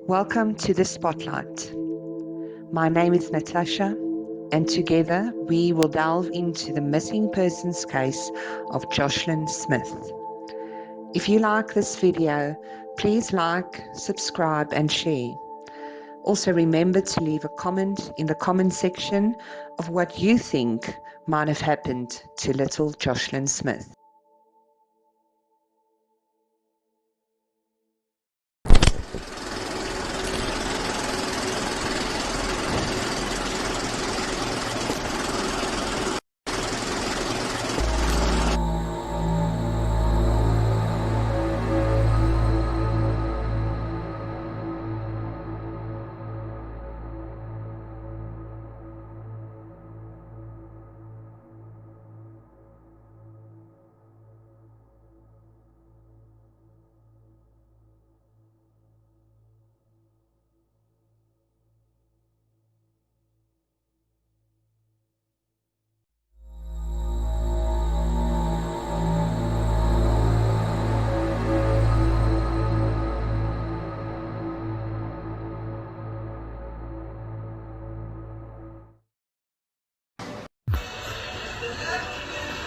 Welcome to the Spotlight. My name is Natasha, and together we will delve into the missing persons case of Jocelyn Smith. If you like this video, please like, subscribe, and share. Also remember to leave a comment in the comment section of what you think might have happened to little Jocelyn Smith.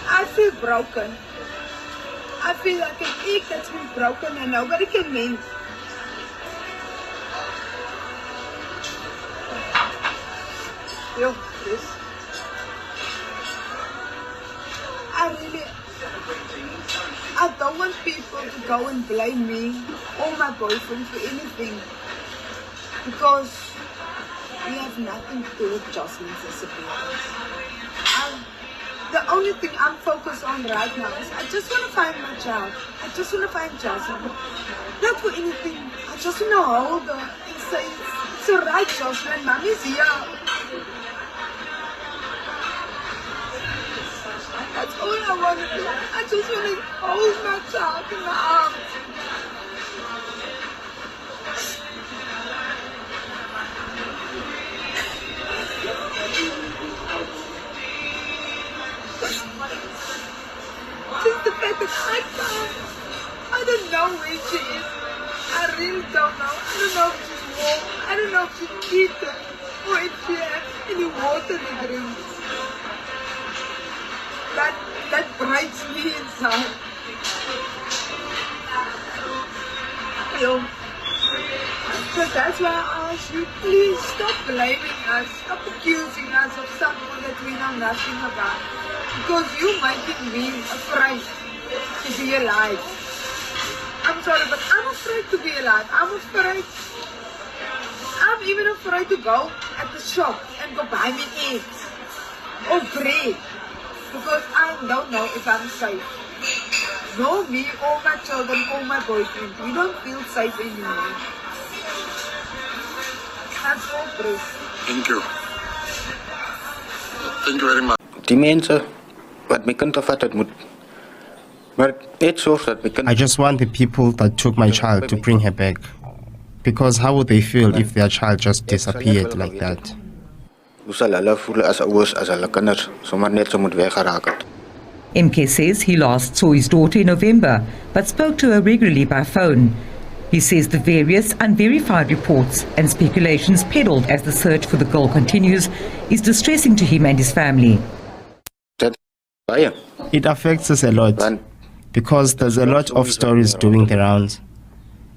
I feel broken. I feel like an egg that's been broken and nobody can mend. Yo, this. I don't want people to go and blame me or my boyfriend for anything, because we have nothing to do with Jocelyn's disappearance. The only thing I'm focused on right now is I just want to find my child. I just want to find Jocelyn. Not for anything. I just want to hold her and say, it's alright, Jocelyn, mommy's here. That's all I want to do. I just want to hold my child in my arms. Just the fact that I don't know where she is. I really don't know. I don't know if she's warm. I don't know if she's eaten or if she has any water to drink. That breaks me inside. So that's why I ask you, please stop blaming us, stop accusing us of something that we know nothing about. Because you're making me afraid to be alive. I'm sorry, but I'm afraid to be alive. I'm even afraid to go at the shop and go buy me eggs or bread. Because I don't know if I'm safe. No, me, or my children, or my boyfriend. We don't feel safe anymore. That's all, Bruce. Thank you. Thank you very much. Die mense wat my kind gevat het moet maar net sorg dat my kind I just want the people that took my child to bring her back. Because how would they feel if their child just disappeared like that? Hoe sal hulle voel as ouers as hulle kinders sommer net so moet weggeraak het? MK says he last saw his daughter in November, but spoke to her regularly by phone. He says the various unverified reports and speculations peddled as the search for the girl continues is distressing to him and his family. Dit baie It affects us a lot want because there's a lot of stories doing the rounds,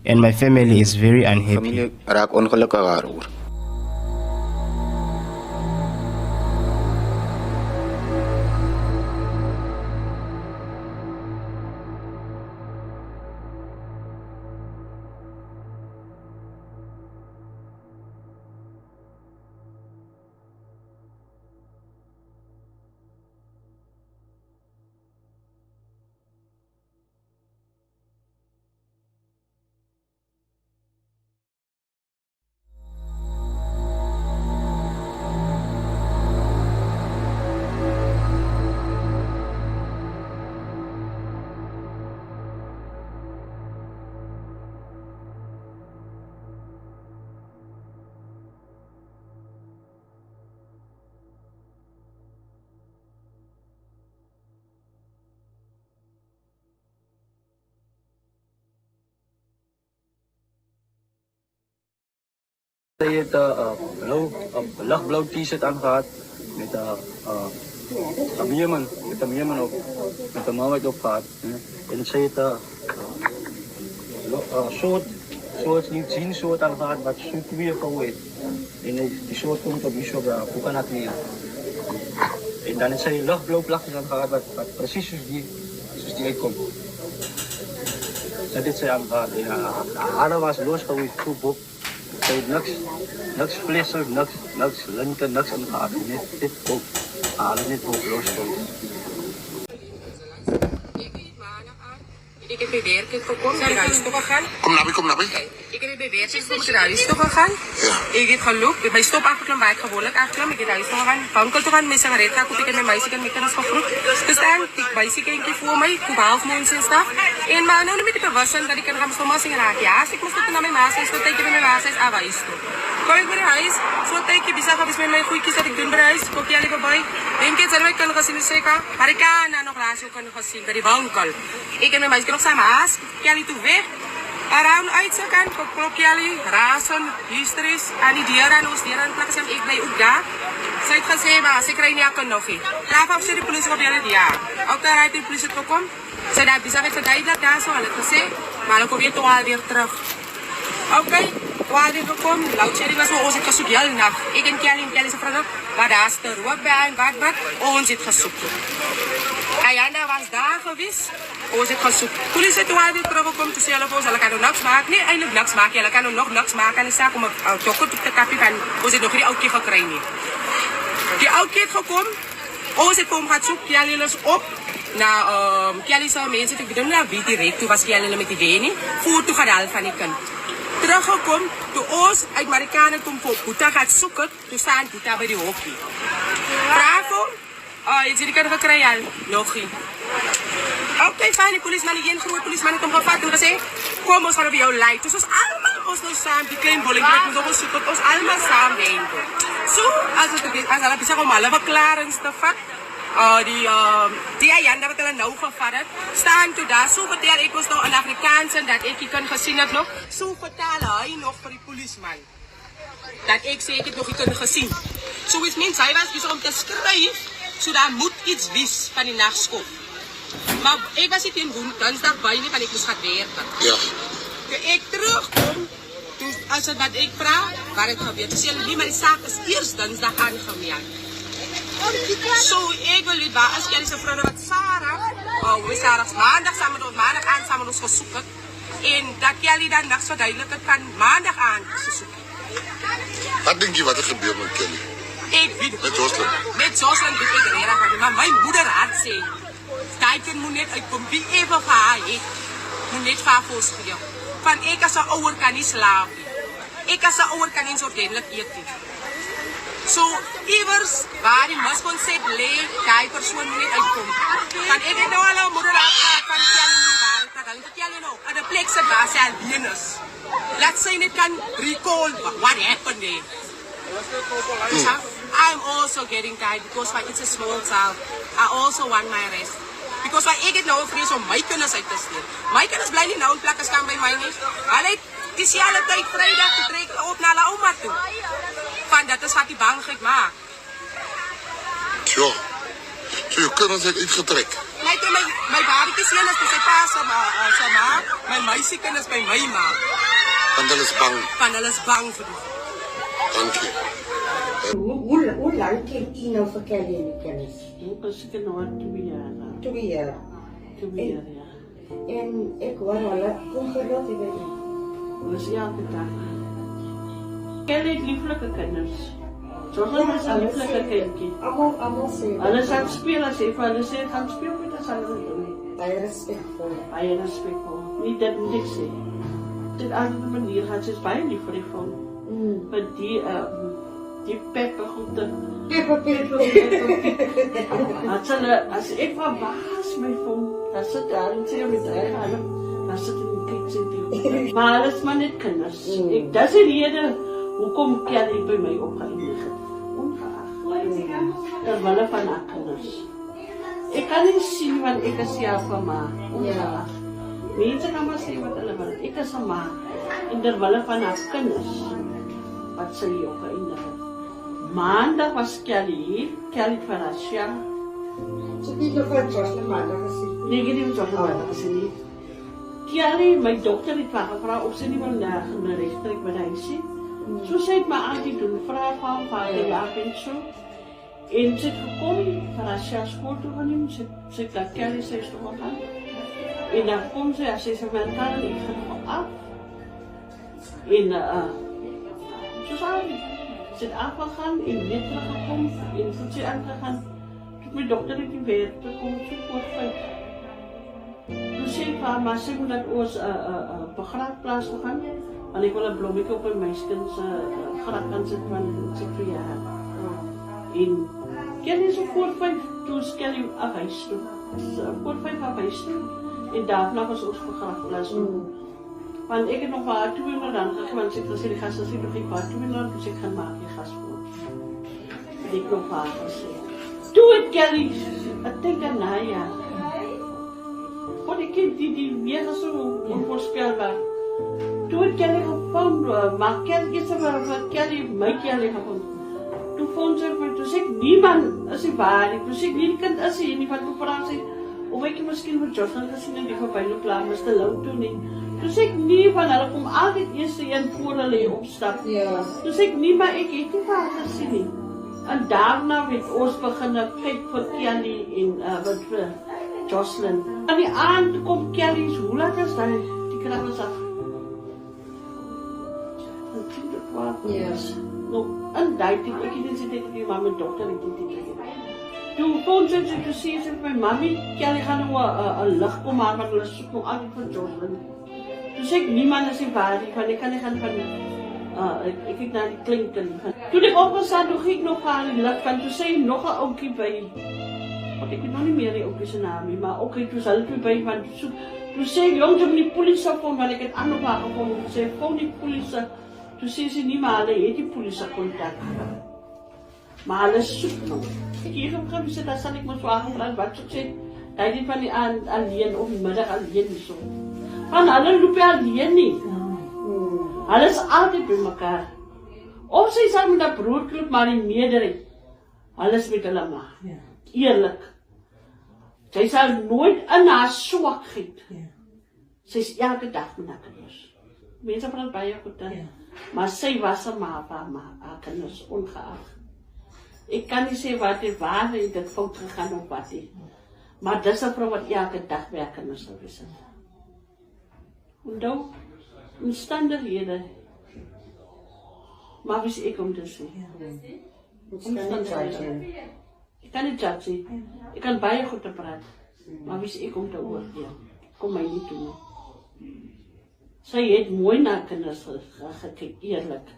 and my family is very unhappy. familie raak ongelukkig daaroor. Zij heeft een lichtblauw t-shirt aangehad met een meerman op, met een mouwt op gehad. En zij heeft soort nieuw jeanssoort aangehad wat super weer voor is. En die soort komt op die hoe kan dat niet? En dan is zij lichtblauw plakjes aangehad wat precies zoals die uitkomt. Dat is zij aangehad. En haar was losgeweest, goed op. Zij heeft niks flessen, niks linten, niks aangehad. Net dit op. Haar net op losgeweest. Ik heb bij werk gekomen, ik ben naar huis toe gegaan. Kom naar binnen. Ik heb bij werk gekomen, ik ben naar huis toe gegaan. Ik heb gelopen, bij stop afgeklom waar ik gewoonlijk afklom. Ik ben naar huis toe gegaan. Winkel toe gaan, met sigaret gaan kopen. Ik heb mijn meisje en mijn kennis gegroet. Dus dan, ik meisje kindje voor mij, ik koop half moons en staf. En maar nou met die bewustzijn dat ik kan gaan stomen zingen raak. Ja, als ik moest naar mijn maas, zo teken bij mijn maas, aan huis toe. Kom ik bij de huis, zo teken bisa heb ik met mijn goedjes dat ik doen bij huis. Kook jij liever bij. Denk je, zijn wij kunnen gaan zien zeker? Maar ik kan nog laatst ook kunnen gaan zien bij die winkel. Ik en mijn meisje nog samen haast. Kelly toe weg. Around uitzoeken, klok jullie, razen, hysterisch, en die dieren, ons dieren, plakken zijn, ik blijf ook daar. Zij heeft gezegd, maar ze krijgen niet nog niet. Laat af de politie op jullie jaar. Ook daar uit de politie gekomen. Zij daar bezig heeft verduidelijk daar zo, had gezegd, maar dan kom je toch alweer terug. Oké, waar weer gekomen, loudsheding was maar ons het gezoek heel nacht. Ik en Kelly zijn vrienden, maar daar is de rook bij en wat, ons het gezoekt. Ayanda was daar geweest. Ons het gezoek. Politie heeft toen weer teruggekomen te zeggen, ons kan nog niks maken. Nee, eindelijk niks maken. Jullie kan nog niks maken. En ik zei, om een dokter op te kappen van, ons het nog niet oudje gekregen. Die oudje heeft gekomen. Ons het komen gaan zoeken. Kelly is op. Kelly zou mensen, ik bedoel, naar wie direct. Toen was Kelly met die Deni. Voor toe gaat al van die kind. Teruggekomen, toen ons uit Marikana toen voor Boeta gaat zoeken. Toen staan Boeta bij die hockey. Vraag om. Je ziet, ik heb gekregen, nog niet. Oké, fijn, de policeman, een grote policeman heeft hem gevat en gezegd, kom, ons gaan op jou leiden. Dus ons allemaal, ons nou samen, die klein bolling, ons zoeken, ons allemaal samen heen. Zo, als het is om alle verklarings te vatten, die Ayanda wat hulle nou gevat het, staan toe daar, zo vertel ik ons nog een Afrikaanse, dat ik kan gezien het nog, zo vertel hij nog voor die policeman. Dat ik zeker nog niet gezien. Zo is mensen, hij was bezig om te schrijven. So daar moet iets wees van die nachtskool. Maar ik was niet in woensdag bij nie, want ik moest gaan werken. Ja. Toen ik terugkom, als het wat ik praat, waar het gebeurt. Dus jullie, maar die zaak is eerst dinsdag aangemerkt. Zo, ik wil niet waar, als jullie zijn vrienden wat Sarah, we Sarah's maandag samen door maandag aan samen ons gezoeken. En dat jullie dan nachts verduidelijk het van maandag aan gezoeken. Wat denk je wat er gebeurt met Kelly? Ik weet het. Met Jocelyn? Met Jocelyn weet ik er erg aan. Maar mijn moeder had zei, Titan moet net uitkomen. Wie even van haar heeft, moet net van haar voorschrijven. Van ik als een ouder kan niet slapen. Ik als een ouder kan niet ordentelijk eten. Zo, immers waar die misconcept leeft, die persoon moet net uitkomen. Van ik heb nou al een moeder gehad van Kelly niet waar. Dan moet Kelly nou aan de plek zit waar zij alleen is. Laat zij niet kan recall what happened there. I'm also getting tired because it's a small child. I also want my rest. Because ik het nou vrees om mijn kennis uit te stelen. Mijn kennis blijft niet nou een plakkers kan bij mij niet. Alleen, het is de hele tijd vrijdag te trekken op naar de oma toe. Van dat is wat die bangheid maakt. Zo. Zo, je kennis heeft uitgetrekt. Mijn babytje zien is bij zijn pa, zijn ma. Mijn meisje kennis bij mij ma. Want dat is bang. Van dat is bang voor die. Dank je. Hoe lang kent u nou voor Kelly en die kennis? Ik was zeker nog 2 jaar. 2 jaar. 2 jaar, ja. En ik hoor hulle kom gereeld by u. Dat is elke dag. Kelly heeft lieflijke kinders. Jocelyn is een lieflijke kindje. Allemaal sê. Hulle sal speel as jy vir hulle sê, gaan speel met ons, hulle doen. Baie respectvol. Baie respectvol. Nie dat moet ek sê. Op 'n ander manier gaan sy baie lief vir die vrou. Maar die peppergoede. Als ik verbaas mij vond, dan zit daar en zei met haar gaan, dan zit in de kijk zitten. Maar dat is maar niet kinders. Dat is de reden hoekom Kelly bij mij opgeëindigd. Ongeacht. Terwille van haar kinders. Ik kan niet zien wat ik als jou van ma. Ongeacht. Mensen kan maar zeggen wat hulle wil. Ik is een ma. En terwille van haar kinders. wat sy ook geëindig het. Maandag was Kelly Farasha. So die nog van Jocelyn Maandag gesien. Nee, ek het nie met Jocelyn Maandag gesien nie. Kelly, my dokter het vir gevra of sy nie wil na regstreek by die huis sien. So sy het my auntie doen, vra van vader laat en so. En sy het gekom, Farasha skool toe geneem, sy het dat Kelly sy is toe gegaan. En dan kom sy, as sy sy my kan, ek gaan nog af. En so sy het afgegaan en weer teruggekom en toe sy aangegaan. Toe my dokter het die weer te kom, so kort 5. Toe sê ek vir maar sy moet dat ons begraafplaas toe gaan, want ek wil 'n blommetjie op my kind se graf kan sit van sy verjaardag. En Kelly so kort 5, toe Kelly af huis toe. Kort 5 af huis toe. En daarna was ons begraafplaas. Want ek het nog waar 200 rand gegee, want sy het gesê die gaste sê nog nie waar 200 rand, dus ek gaan maak die gas voor. En ek nog waar gesê. Toe het Kelly, ek dink aan ja. Want ek het die mega so onvoorspelbaar. Toe het Kelly gevonden, maar Kelly is er maar Kelly, my Kelly gevonden. Toe vond sy my, toe sê ek, niemand is die waar nie, toe sê ek, nie die kind is hier nie, want toe praat sy, of ek miskien vir Jocelyn gesien en die verbyloop laat, maar is te lauw toe nie. Toe sê ek nie van hulle kom altyd eerste een voor hulle opstap. Toe sê ek nie, maar ek het nie van hulle gesien nie. En daarna het ons begin kyk vir Kelly en wat vir Jocelyn. Aan die aand kom Kelly's, hoe laat is die krag is af? En 10 tot 12 is. Nog in die tyd, ek het nie sê dit nie, maar my dokter het dit nie. Toe vond sy toe sê sy vir my mami, Kelly gaan nou 'n lig kom maar, want hulle soek nog altyd vir Jocelyn. Toe sê ek, niemand is die waar nie, want ek kan nie gaan van, ek het na die klinken. Toen ek opgestaan, toe ging ek nog aan die lig, want toe sê nog 'n oukie by, want ek weet nog nie meer die oukie se naam nie, maar ook toe sal toe by, want toe sê ek, jong, toe moet die polisie kom, want ek het aan op haar gekom, toe sê ek, kom die polisie, toe sê sy nie, maar hulle het die polisie kontak. Maar hulle soek nog. Ek hier omgaan, sê, daar sal ek my zwaar gevraagd, wat soek sê, hy het van die aand alleen, of die middag alleen, so. Want hulle loop jy alleen nie. Hulle is altyd by mekaar. Of sy sal met 'n broodklip, maar die meerderheid, hulle is met hulle ma. Eerlik. Sy sal nooit in haar swakheid. Sy is elke dag met haar kinders. Mense praat baie goed, maar sy was 'n ma van haar kinders, ongeag. Ek kan nie sê wat die waarheid dit fout gegaan of wat nie. Maar dis 'n vrou wat elke dag by haar kinders sou wees. Onthou, omstandighede. Maar wie is ek om te sê? Omstandighede. Ek kan nie judge nie. Ek kan baie goed te praat. Maar wie is ek om te oordeel? Kom my nie toe nie. Sy het mooi na kinders gekyk, eerlik.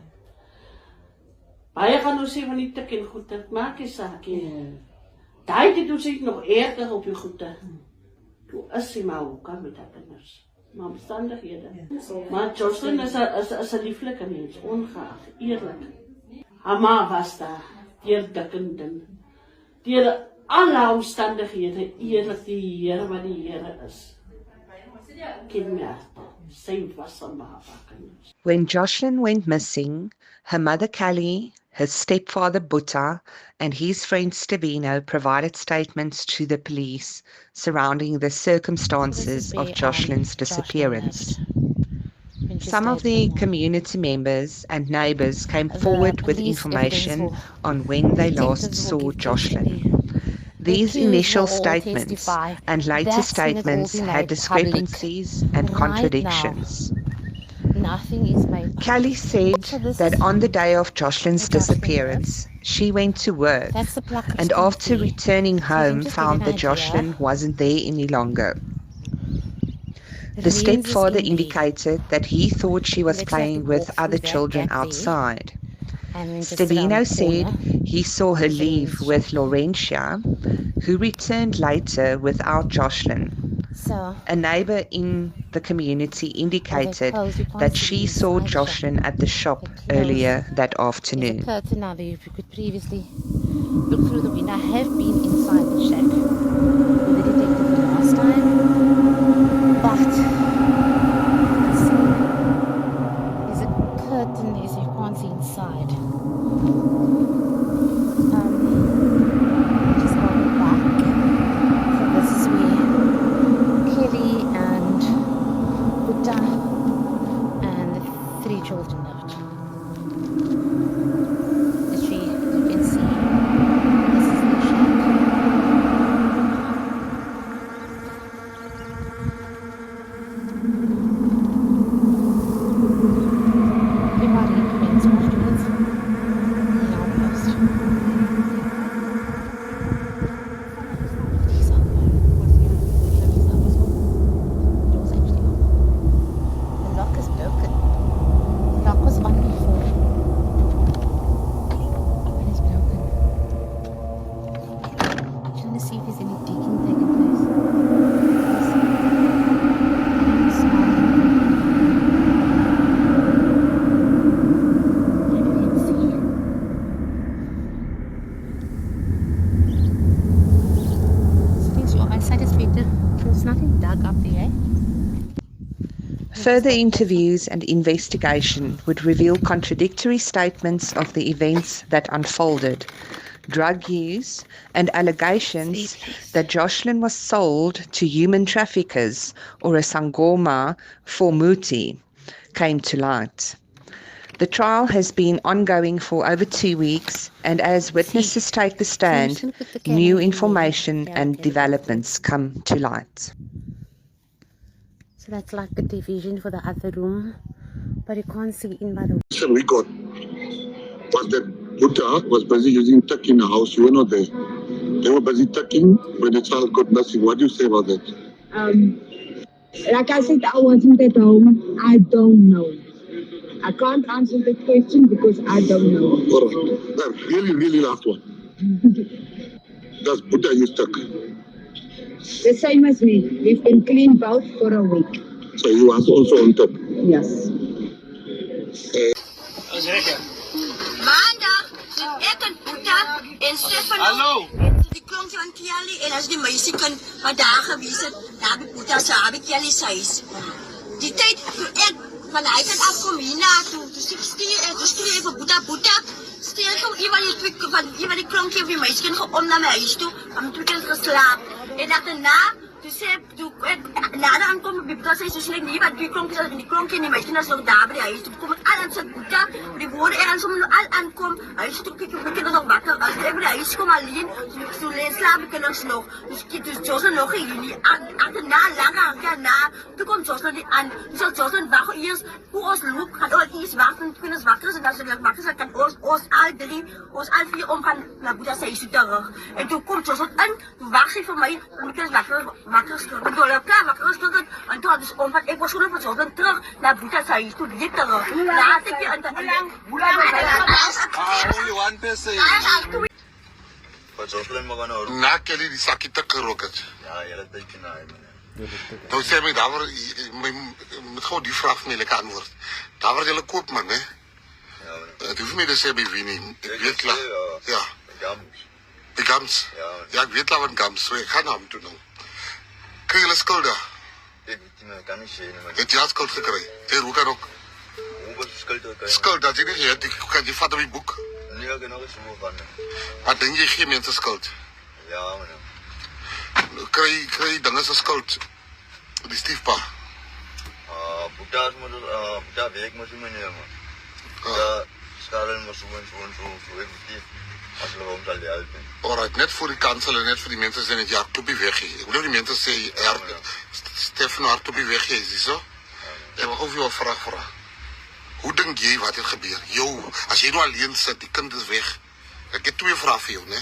Baie gaan nou sê van die tik en goed, dit maak die saak nie. Daai tyd toe sê ek nog erger op die goede. Toe is sy maar ook aan met haar kinders. Maar omstandighede. Maar Jocelyn is 'n lieflike mens, ongeag, eerlik. Haar ma was daar, deur dik en dun. Deur alle omstandighede, eerlik die Here wat die Here is. Ken my hart, sy was 'n ma. When Jocelyn went missing, her mother Kelly, her stepfather Buta, and his friend Stevino provided statements to the police surrounding the circumstances of Jocelyn's disappearance. Some of the community members and neighbors came forward with information on when they last saw Jocelyn. These initial statements and later statements had discrepancies and contradictions. Kelly said that on the day of Jocelyn's disappearance, she went to work and after returning home found that Jocelyn wasn't there any longer. The stepfather indicated that he thought she was playing with other children outside. Stevino said he saw her leave with Laurentia, who returned later without Jocelyn. A neighbor in the community indicated that she saw Jocelyn at the shop earlier that afternoon. Now, if you could previously look through the window, I have been inside the shack with the detective the last time, but there's a curtain, as you can't see inside. dark up there, eh? Further interviews and investigation would reveal contradictory statements of the events that unfolded, drug use, and allegations that Jocelyn was sold to human traffickers or a sangoma for muti came to light. The trial has been ongoing for over 2 weeks, and as witnesses take the stand, new information and developments come to light. So that's like a division for the other room, but you can't see in by the We got was that Buddha was busy using tuck in the house. You were not there. They were busy tucking when the child got missing. What do you say about that? Like I said, I wasn't at home. I don't know. I can't answer the question because I don't know. All right. Now, really last one. Does Buddha use tuck? The same as me. We've been clean both for a week. So you was also on top? Yes. Maandag zit ik en Boeta en Stefano. Hallo. Die klonk van Kelly en als die meisie kan vandaag gewees het, daar heb ik Boeta se heb ik Kelly's huis. Die tijd toe ek van hy kant af kom hiernaartoe, dus ek stuur vir Boeta, stuur kom iemand die klonkie of die meisie kan gaan om na my huis toe, om toe kan geslaap. En daarna toe sê ek nader aankom op die Boeta sê soos ek nie wat die klonkie en die meisie is nog daar by die huis toe kom ek al aan sy Boeta, die woorde ergens om al aankom, huis toe kyk ek kinders nog wakker, as ek by die huis kom alleen, so lees slaap ek kinders nog, dus Jocelyn nog hier nie, na langer, toe kom Jocelyn die aan, so Jocelyn wag eers, hoe ons loop, gaan ons eers wag, en kinders wakker is, en as ek wakker is, kan ons al vier om gaan na Boeta sy huis toe terug, en toe kom Jocelyn in, toe wag sy vir my, en my kinders wakker is, en toe hulle klaar wakker is, en toe dus omdat ek was gewoon vir Jocelyn terug, na Boeta sy huis toe, weer terug, laat ek hier hoe lang only one person. Wat Jocelyn maar gaan hoor. Na Kelly die sakkie te gerook het. Ja, julle tyd na hy man. Nou sê my daaroor met gou die vraag vir my lekker antwoord. Daaroor jy koop man, hè? Ja. Dit hoef nie te sê by wie nie. Ek weet klaar. Ja. Die gams. Ja, ek weet klaar wat gams. So ek gaan na hom toe nou. Kry julle skulde? Ek weet nie, kan nie sê nie man. Het jy skuld gekry? Hoe kan ook? Skuld, dat jy nie het, kan jy vat op die boek? Nee, ek nog eens so van. Maar dink jy geen mense skuld? Ja, man. Kry dinge se skuld. Die stiefpa. Boeta werk mos nie meer man. Ja, skaren mos so effektief. As hulle hom sal help. Alright, net vir die kansel en net vir die mense sê net ja, Toppie weggee. Ek bedoel die mense sê Stefan haar Toppie weggee, is so? Ek wil of jy 'n vraag vra. Hoe dink jy wat het gebeur? As jy nou alleen sit, die kind is weg. Ek het 2 vrae vir jou, né?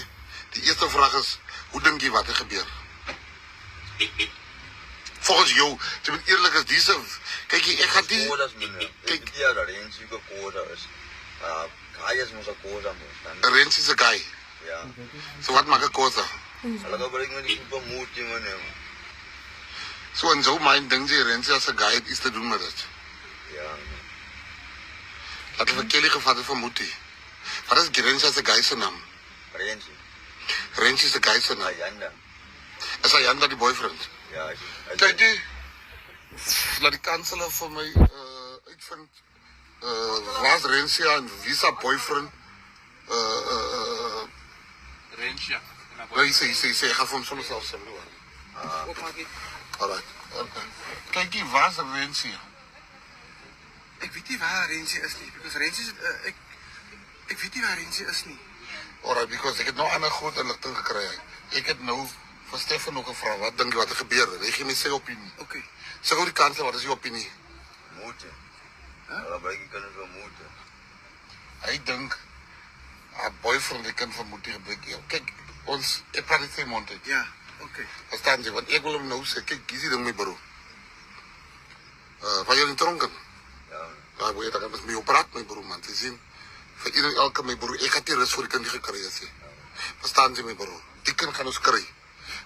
Die eerste vraag is, hoe dink jy wat het gebeur? Volgens jou, jy moet eerlik is, dis kyk jy, ek gaan die kyk ja, dat eens jy gekoda is. Hy is mos 'n koda mos. Rens is 'n guy. Ja. So wat maak 'n koda? Hulle gebruik met die super moed jy man. So en so myn ding jy Rens as 'n guy iets te doen met dit. Ja. Dat het vir Kelly gevat het van Muti. Wat is Rens as 'n guy se naam? Rens is 'n guy se naam. Ayanda. Is Ayanda die boyfriend? Ja. Kyk jy, laat die kansel vir my uitvind was Rensia en Visa boyfriend Rensia. Hy sê ek gaan vir hom sommer self sê. Alright. Okay. Kyk jy, was Rensia? Ek weet nie waar Rensie is nie, because Rensie is ek weet nie waar Rensie is nie. Alright, because ek het nou aan 'n groot inligting gekry. Ek het nou vir Stefan nog gevra, wat dink jy wat gebeur het? Hy gee my sy opinie. Okay. Sê gou die kansel, wat is jou opinie? Moed. Hulle baie kan so moed. Hy dink 'n boyfriend die kind van Muti gebruik. Kyk, ons ek praat dit sy mond uit. Ja, okay. Verstaan jy, want ek wil hom nou sê, kyk, dis die ding my broer. Van jy in tronken? Ja, ek weet dat met my praat my broer man, jy sien. Vir iedereen elke my broer, ek het die rus vir die kind gekry as jy. Verstaan jy my broer? Die kind gaan ons kry.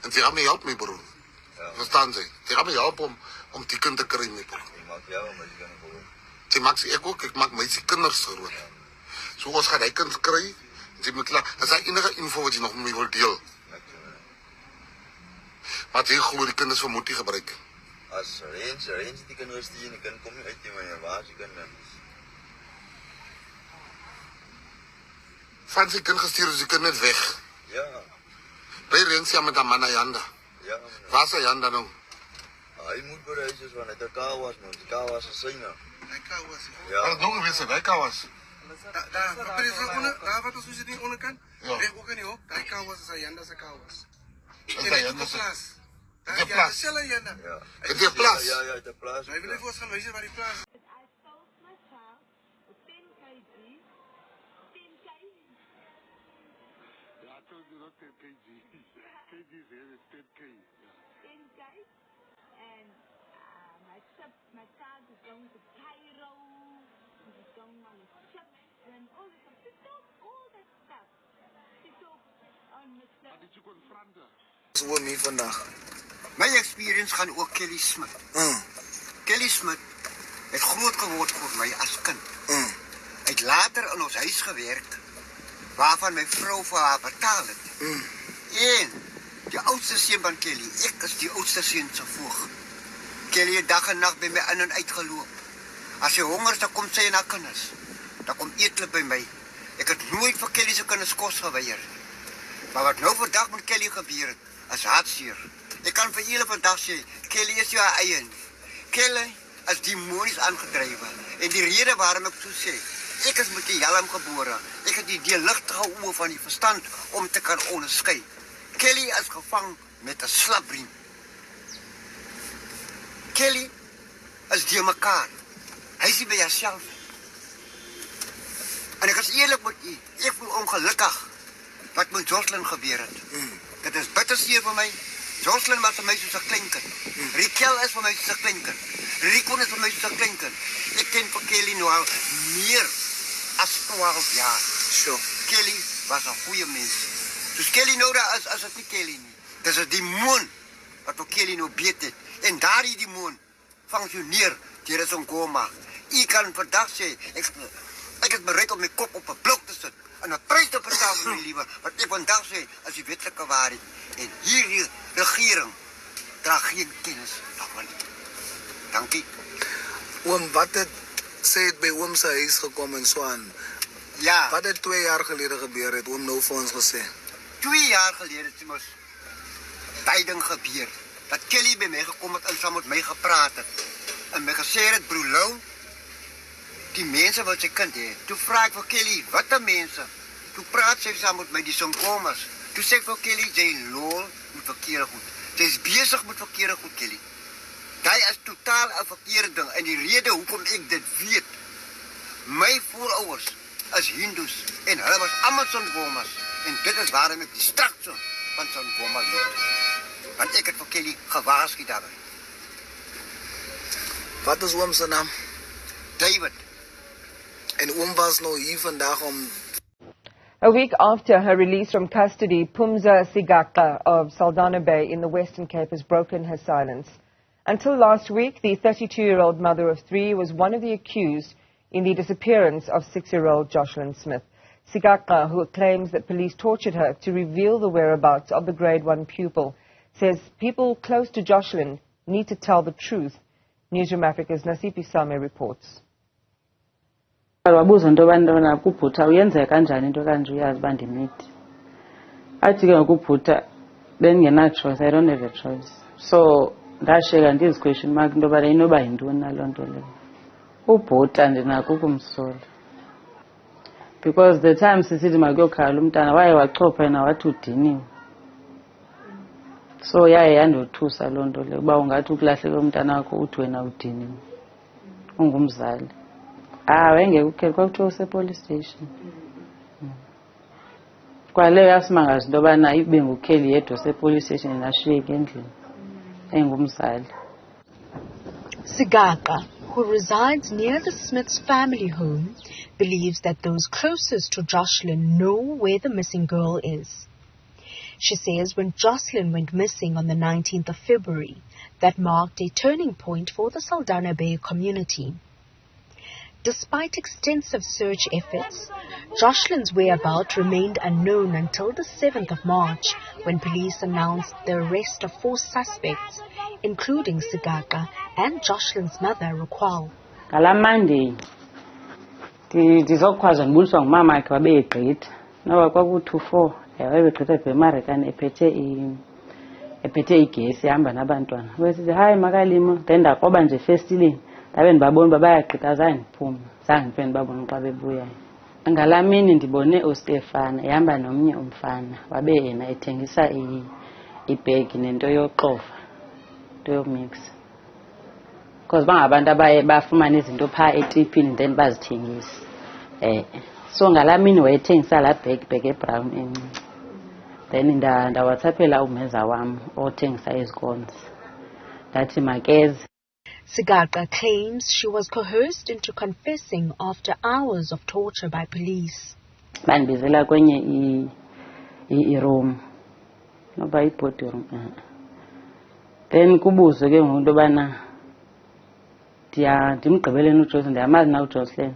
En jy gaan my help my broer. Verstaan jy? Jy gaan my help om die kind te kry my broer. Jy maak ek ook, ek maak my kinders groot. So ons gaan hy kind kry. Jy moet klaar. As hy enige info wat jy nog met my wil deel. Maar jy glo die kinders van Muti gebruik. As range die kan rustig in kan kom uit die manier waar jy kan Van sy kind gestuur, sy kind net weg. Ja. By Rensie met haar man Ayanda. Ja. Waar is Ayanda nou? Hy moet by die huis is want hy het 'n kawas man, die kawas is syne. Hy kawas. Ja. Wat nog gewees het, hy kawas. Daar is ook daar wat ons sit nie onderkant. Reg ook in die hoek, daai kawas is Ayanda se kawas. Is Ayanda se plaas. Die plaas. Ja, Ayanda. Ja. Het die plaas? Ja, die plaas. Hy wil net vir ons gaan wys waar die plaas is. My child is going to Cairo, he's going on a ship, and all this stuff. She told all that stuff. She told on the ship. Did you confront her? Oor my vandag. My experience gaan ook Kelly Smith. Kelly Smith het groot geword vir my as kind. Hy het later in ons huis gewerk, waarvan my vrou vir haar betaal het. En die oudste seun van Kelly, ek is die oudste seun se voog. Kelly het dag en nacht by my in en uitgeloop. As sy honger is, dan kom sy en haar kinders. Dan kom eet hulle by my. Ek het nooit vir Kelly se kinders kos geweier. Maar wat nou vandag met Kelly gebeur het, is hartseer. Ek kan vir julle vandag sê, Kelly is jou eie nie. Kelly is demonies aangedrewe. En die rede waarom ek so sê, ek is met die helm gebore. Ek het die deurligtige oë van die verstand om te kan onderskei. Kelly is gevang met 'n slapriem. Kelly is die mekaar. Hy is nie by haarself. En ek is eerlik met u, ek voel ongelukkig wat met Jocelyn gebeur het. Dit is bitterseer vir my. Jocelyn was vir my soos 'n kleinkind. Rikel is vir my soos 'n kleinkind. Rico is vir my soos 'n kleinkind. Ek ken vir Kelly nou al meer as 12 jaar. Sure. Kelly was 'n goeie mens. Dus Kelly nou daar as dit nie Kelly nie. Dis 'n demoon wat vir Kelly nou beet het. En daardie demoon functioneer deur is 'n koma. U kan vandag sê, ek het bereid om my kop op 'n blok te sit en 'n prys te betaal vir my liewe. Wat ek vandag sê, as die wetlike waarheid. En hierdie regering dra geen kennis daarvan. Dankie. Oom, wat het sê het by oom se huis gekom en so aan? Ja. Wat het 2 jaar gelede gebeur het oom nou vir ons gesê? 2 jaar gelede het mos daai ding gebeur. Dat Kelly by my gekom het en saam met my gepraat het. En my gesê het, broer Lou, die mense wat sy kind het. Toe vra ek vir Kelly, wat die mense? Toe praat sy saam met my, die sonkomas. Toe sê ek vir Kelly, jy lol met verkeerde goed. Sy is besig met verkeerde goed, Kelly. Daai is totaal 'n verkeerde ding. En die rede hoekom ek dit weet, my voorouers is Hindus en hulle was almal sonkomas. En dit is waarom ek die strakste van sonkomas weet. Want ek het vir Kelly gewaarsku daarby. Wat is oom se naam? David. En oom was nou hier vandag om... A week after her release from custody, Pumza Sigaka of Saldanha Bay in the Western Cape has broken her silence. Until last week, the 32-year-old mother of 3 was one of the accused in the disappearance of 6-year-old Jocelyn Smith. Sigaka, who claims that police tortured her to reveal the whereabouts of the grade 1 pupil, says people close to Jocelyn need to tell the truth. Newsroom Africa's Nasipi Same reports. Wabuza into yobana kubhuta uyenzeka kanjani into kanje uyazi uba ndimithi. Athi ke ngokubhuta bendingena-choice, I don't have a choice. So ndashiyeka ndizi-question mark into yobana inoba yintoni naloo nto leyo. Ubhuta ndinako ukumsola. Because the time sisithi makuyokhala umntana waye wachopha yena wathi udiniwe. So yaye yandothusa loo nto leyo uba ungathi ukulahleka umntana wakho uthi wena udiniwe ungumzali. Wayengekukhe kwakuthiwa usepolice station. Kwaleyo yasimangaza into yobana ibe nguKelly yedwa usepolice station yena ashiyeke endlini engumzali. Sigaka, who resides near the Smith's family home, believes that those closest to Jocelyn know where the missing girl is. She says when Jocelyn went missing on the 19th of February, that marked a turning point for the Saldanha Bay community. Despite extensive search efforts, Jocelyn's whereabouts remained unknown until the 7th of March, when police announced the arrest of 4 suspects, including Sigaka and Jocelyn's mother, Raquel. Ngala Monday, ndizokhwazwa ndibuliswa ngumama wakhe wabe egqitha. Noba kwaku-2-4, wayebegqitha eBemarikane ephethe igesi ehamba nabantwana. Wesithi, hayi makalimo, then ndakroba nje efestileni. Ndabe ndibabona uba bayagqitha zange ndiphume. Zange ndiphinde ndibabone xa bebuyayo. Ngala mini ndibone uStefana ehamba nomnye umfana wabe yena ethengisa ibhegi nento yoxova, into yokumixa. Because bangabantu abaye bafumana izinto phaa etipini then bazithengisa. So ngala mini wayethengisa laa bhegi ebrown encinci. Then ndawatsaphela umeza wam othengisa izikonzi. Ndathi makeze. Sigaka claims she was coerced into confessing after hours of torture by police. Bandibizela kwenye i-room. Noba i-body room. Then kubuzwe ke ngoku into yobana ndimgqibeleni uJocelyn, ndiyamazi na uJocelyn.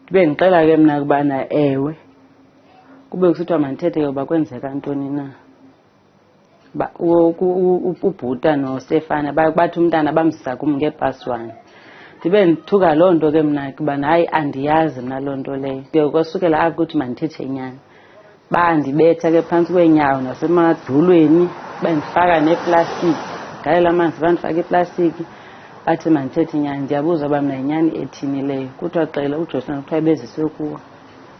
Ndibe ndixela ke mna ukubana ewe. Kube kusithiwa mandithethe yoba kwenzeka ntoni na. Ubhuta noStefana bathi umntana bamsisa kum ngebhasi 1. Ndibe ndithuka loo nto ke mna kubana hayi andiyazi mna loo nto leyo. Kwasukela apho kuthi mandithethe inyani. Bandibetha ke phantsi kweenyawo nasemadolweni, bandifaka neplastiki. Galela amanzi bandifaka iplastiki. Bathi mandithethe inyani. Ndiyabuza uba mna inyani ethini leyo. Kuthiwa xela uJocelyn kuthiwa beziswe kuwo.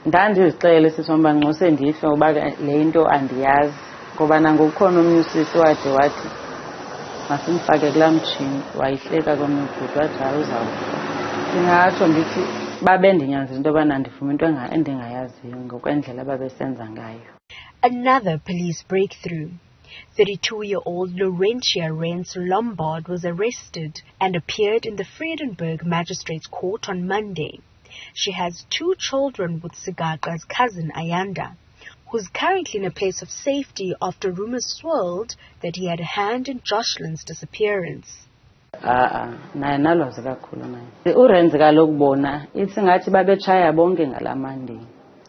Ndandizixele sisomba nxuse ndife ngoba le into andiyazi. Ngoba nangokukhona omnye usisi wade wathi masimfake kulaa mtshini, wayihleka komnye ubhuti wathi hayi uzawufa. Ndingatsho ndithi babendinyanzela into yobana ndifuma into endingayaziyo ngokwendlela ababesenza ngayo. Another police breakthrough. 32-year-old Laurentia Rents Lombard was arrested and appeared in the Vredenburg Magistrates Court on Monday. She has 2 children with Sigaka's cousin Ayanda, who's currently in a place of safety after rumors swirled that he had a hand in Jocelyn's disappearance. Naye nalwazi kakhulu naye. Urenzi kalokubona ithi ngathi babetshaya bonke ngala Monday.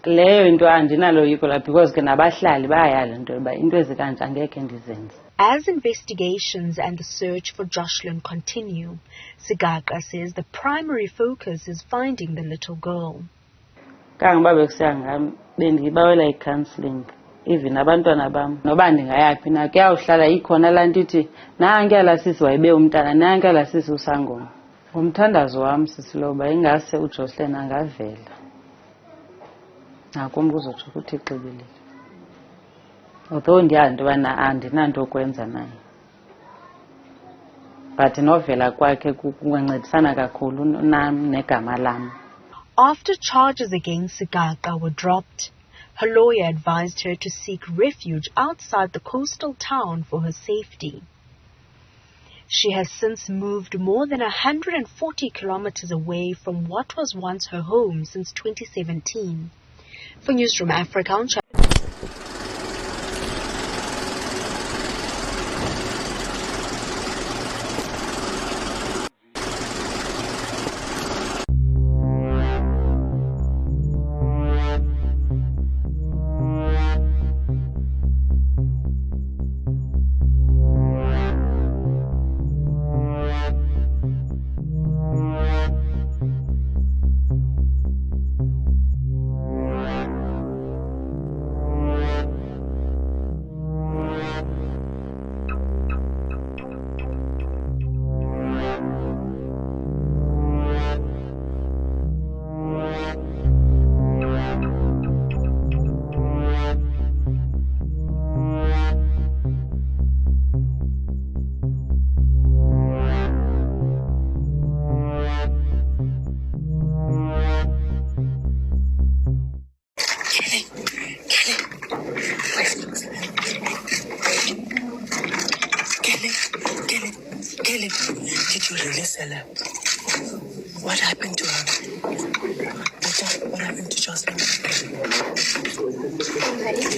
Leyo into andinaloyiko la because ke nabahlali bayayazi into yoba into ezikanje angekhe ndizenze. As investigations and the search for Jocelyn continue, Sigaka says the primary focus is finding the little girl. Kangoba bekusiya ngami bendibawela i-counselling, even abantwana bam noba ndingayaphi na kuyawuhlala ikhona laa nto ithi nankuya laa sisi wayibe umntana, nankuya laa sisi usangoma. Ngumthandazo wam sisiloba ingase uJocelyn angavela. Nakum kuzotsho ukuthi ixibile. Although ndiyazi into yobana andinanto okwenza naye. But novela kwakhe kungancedisana kakhulu nam negama lam. After charges against Sigaka were dropped, her lawyer advised her to seek refuge outside the coastal town for her safety. She has since moved more than 140 kilometers away from what was once her home since 2017. For Newsroom Africa, on Kelly, did you really sell her? What happened to her? What happened to Jocelyn?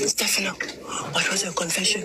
Stefano, what was her confession?